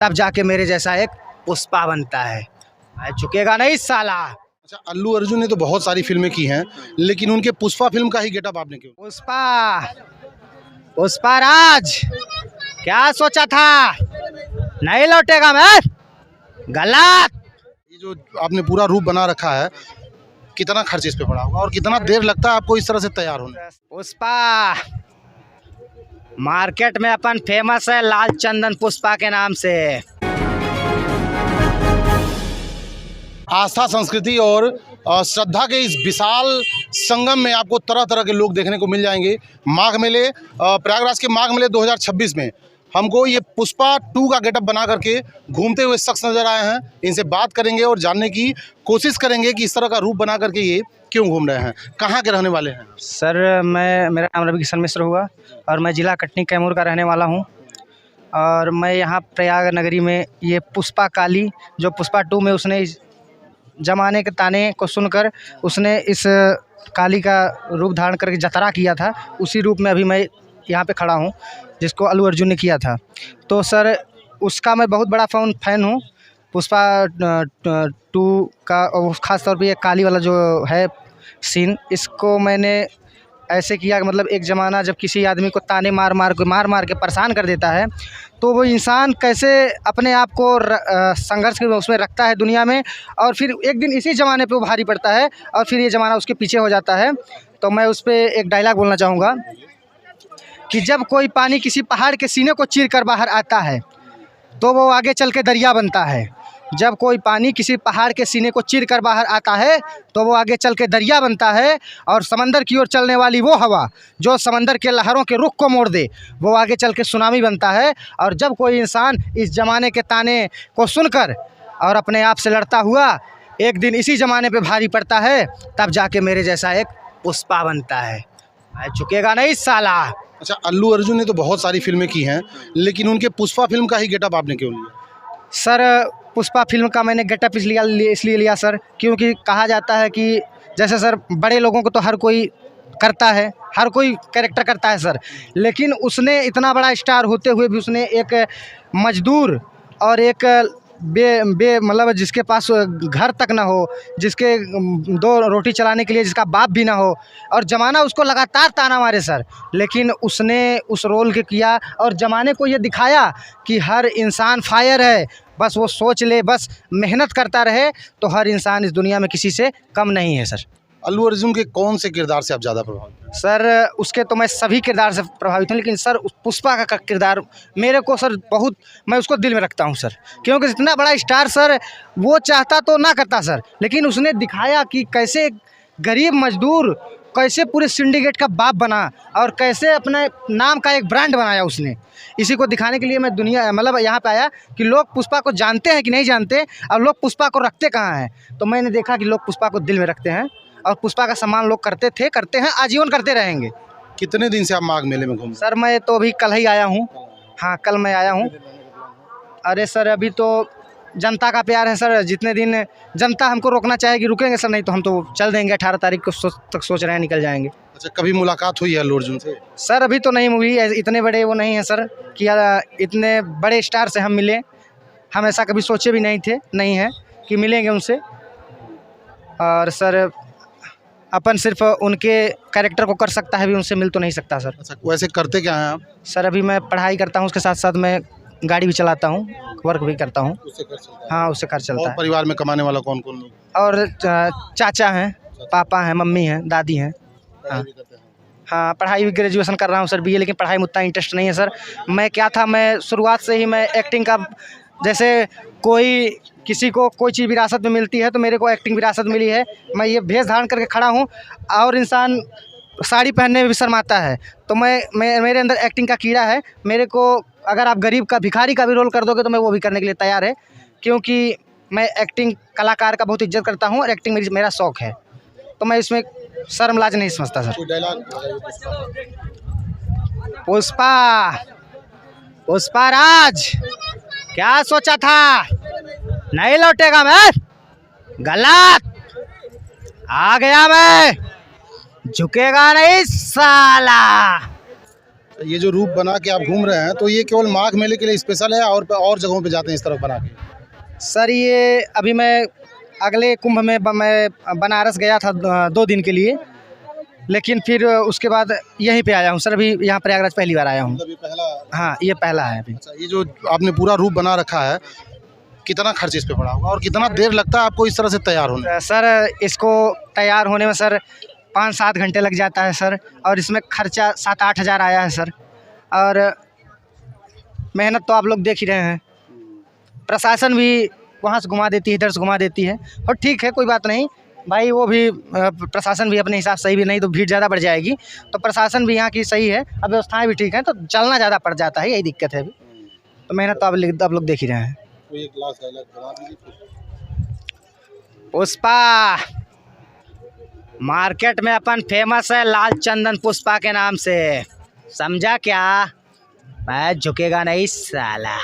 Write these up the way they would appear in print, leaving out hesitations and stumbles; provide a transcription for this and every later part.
तब जाके मेरे जैसा एक पुष्पा बनता है। मैं झुकेगा नहीं साला। अच्छा, अल्लू अर्जुन ने तो बहुत सारी फिल्में की हैं, लेकिन उनके पुष्पा फिल्म का ही गेटअप आपने क्यों? पुष्पा राज क्या सोचा था, नहीं लौटेगा मैं, गलत। ये जो आपने पूरा रूप बना रखा है, कितना खर्च इस पे पड़ा होगा और कितना देर लगता है आपको इस तरह से तैयार होने? पुष्पा मार्केट में अपन फेमस है लाल चंदन पुष्पा के नाम से। आस्था, संस्कृति और श्रद्धा के इस विशाल संगम में आपको तरह तरह के लोग देखने को मिल जाएंगे। माघ मेले, प्रयागराज के माघ मेले 2026 में हमको ये पुष्पा 2 का गेटअप बना करके घूमते हुए शख्स नज़र आए हैं। इनसे बात करेंगे और जानने की कोशिश करेंगे कि इस तरह का रूप बना करके ये क्यों घूम रहे हैं, कहाँ के रहने वाले हैं। सर मेरा नाम रवि किशन मिश्र हुआ और मैं ज़िला कटनी कैमूर का रहने वाला हूँ। और मैं यहाँ प्रयाग नगरी में ये पुष्पा काली जो पुष्पा 2 में उसने इस जमाने के ताने को सुनकर उसने इस काली का रूप धारण करके जतरा किया था, उसी रूप में अभी मैं यहाँ पे खड़ा हूँ जिसको अल्लू अर्जुन ने किया था। तो सर उसका मैं बहुत बड़ा फ़ैन हूँ पुष्पा 2 का। और ख़ास तौर पे ये काली वाला जो है सीन, इसको मैंने ऐसे किया कि मतलब एक ज़माना जब किसी आदमी को ताने मार मार के परेशान कर देता है, तो वो इंसान कैसे अपने आप को संघर्ष के उसमें रखता है दुनिया में, और फिर एक दिन इसी ज़माने पे वो भारी पड़ता है और फिर ये ज़माना उसके पीछे हो जाता है। तो मैं उस पर एक डायलॉग बोलना चाहूँगा कि जब कोई पानी किसी पहाड़ के सीने को चीर कर बाहर आता है तो वो आगे चल के दरिया बनता है। जब कोई पानी किसी पहाड़ के सीने को चीर कर बाहर आता है तो वो आगे चल के दरिया बनता है। और समंदर की ओर चलने वाली वो हवा जो समंदर के लहरों के रुख को मोड़ दे, वो आगे चल के सुनामी बनता है। और जब कोई इंसान इस ज़माने के ताने को सुनकर और अपने आप से लड़ता हुआ एक दिन इसी ज़माने पे भारी पड़ता है, तब जाके मेरे जैसा एक पुष्पा बनता है। मैं झुकेगा नहीं साला। अच्छा, अल्लू अर्जुन ने तो बहुत सारी फिल्में की हैं, लेकिन उनके पुष्पा फिल्म का ही गेटअप आपने क्यों लिया? सर पुष्पा फिल्म का मैंने गेटअप इसलिए लिया सर, क्योंकि कहा जाता है कि जैसे सर बड़े लोगों को तो हर कोई करता है, हर कोई कैरेक्टर करता है सर, लेकिन उसने इतना बड़ा स्टार होते हुए भी उसने एक मजदूर और एक मतलब जिसके पास घर तक ना हो, जिसके 2 रोटी चलाने के लिए जिसका बाप भी ना हो, और ज़माना उसको लगातार ताना मारे सर, लेकिन उसने उस रोल के किया और ज़माने को ये दिखाया कि हर इंसान फायर है, बस वो सोच ले, बस मेहनत करता रहे तो हर इंसान इस दुनिया में किसी से कम नहीं है सर। अल्लू अर्जुन के कौन से किरदार से आप ज़्यादा प्रभावित हैं? सर उसके तो मैं सभी किरदार से प्रभावित हूँ, लेकिन सर उस पुष्पा का किरदार मेरे को सर बहुत, मैं उसको दिल में रखता हूँ सर, क्योंकि इतना बड़ा स्टार सर वो चाहता तो ना करता सर, लेकिन उसने दिखाया कि कैसे गरीब मजदूर कैसे पूरे सिंडिकेट का बाप बना और कैसे अपने नाम का एक ब्रांड बनाया उसने। इसी को दिखाने के लिए मैं दुनिया मतलब यहाँ पे आया कि लोग पुष्पा को जानते हैं कि नहीं जानते और लोग पुष्पा को रखते कहाँ हैं। तो मैंने देखा कि लोग पुष्पा को दिल में रखते हैं और पुष्पा का सम्मान लोग करते थे, करते हैं, आजीवन करते रहेंगे। कितने दिन से आप माघ मेले में घूम? सर मैं तो अभी कल ही आया हूँ। हाँ कल मैं आया हूँ। अरे सर अभी तो जनता का प्यार है सर, जितने दिन जनता हमको रोकना चाहेगी रुकेंगे सर, नहीं तो हम तो चल देंगे। 18 तारीख को तक सोच रहे हैं निकल जाएंगे। अच्छा, कभी मुलाकात हुई है अल्लू अर्जुन से? सर अभी तो नहीं हुई, इतने बड़े वो नहीं हैं सर कि इतने बड़े स्टार से हम मिले। हम ऐसा कभी सोचे भी नहीं थे, नहीं है कि मिलेंगे उनसे। और सर अपन सिर्फ उनके कैरेक्टर को कर सकता है, भी उनसे मिल तो नहीं सकता सर। अच्छा, वैसे करते क्या हैं आप? सर अभी मैं पढ़ाई करता हूँ, उसके साथ साथ मैं गाड़ी भी चलाता हूँ, वर्क भी करता हूँ। उससे कर सकते हैं? हाँ उससे खर्च चलता और है। परिवार में कमाने वाला कौन कौन लोग? और चाचा हैं, पापा हैं, मम्मी हैं, दादी हैं। हाँ हाँ पढ़ाई भी ग्रेजुएशन कर रहा हूँ सर, BA, लेकिन पढ़ाई में उतना इंटरेस्ट नहीं है सर। मैं क्या था, मैं शुरुआत से ही मैं एक्टिंग का, जैसे कोई किसी को कोई चीज़ विरासत में मिलती है तो मेरे को एक्टिंग विरासत मिली है। मैं ये भेष धारण करके खड़ा हूँ और इंसान साड़ी पहनने में भी शर्माता है, तो मैं मेरे अंदर एक्टिंग का कीड़ा है। मेरे को अगर आप गरीब का, भिखारी का भी रोल कर दोगे तो मैं वो भी करने के लिए तैयार है, क्योंकि मैं एक्टिंग कलाकार का बहुत इज्जत करता हूँ और एक्टिंग मेरा शौक़ है, तो मैं इसमें शर्म लाज नहीं समझता सर। पुष्पा राज क्या सोचा था, नहीं लौटेगा मैं, गलत। आ गया मैं, झुकेगा नहीं साला। ये जो रूप बना के आप घूम रहे हैं, तो ये केवल माघ मेले के लिए स्पेशल है और जगहों पे जाते हैं इस तरह बना के? सर ये अभी मैं अगले कुंभ में मैं बनारस गया था 2 दिन के लिए, लेकिन फिर उसके बाद यहीं पे आया हूँ सर। अभी यहाँ प्रयागराज पहली बार आया हूँ। मतलब ये पहला? हाँ, ये पहला है अभी। अच्छा, ये जो आपने पूरा रूप बना रखा है, कितना खर्च इस पे पड़ा होगा और कितना देर लगता है आपको इस तरह से तैयार होने? सर इसको तैयार होने में सर 5-7 घंटे लग जाता है सर, और इसमें खर्चा 7-8 हज़ार आया है सर। और मेहनत तो आप लोग देख ही रहे हैं। प्रशासन भी वहाँ से घुमा देती है, इधर से घुमा देती है, और ठीक है, कोई बात नहीं भाई। वो भी प्रशासन भी अपने हिसाब से सही भी, नहीं तो भीड़ ज़्यादा बढ़ जाएगी। तो प्रशासन भी यहाँ की सही है, अब व्यवस्थाएं भी ठीक हैं, तो चलना ज़्यादा पड़ जाता है, यही दिक्कत है अभी। तो मेहनत तो आप लोग देख ही रहे हैं। तो एक लास्ट डायलॉग बना दीजिए। पुष्पा मार्केट में अपन फेमस है लाल चंदन पुष्पा के नाम से, समझा क्या? मैं झुकेगा नहीं साला।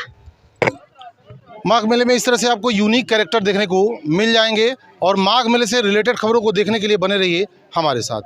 माघ मेले में इस तरह से आपको यूनिक कैरेक्टर देखने को मिल जाएंगे, और माघ मेले से रिलेटेड खबरों को देखने के लिए बने रहिए हमारे साथ।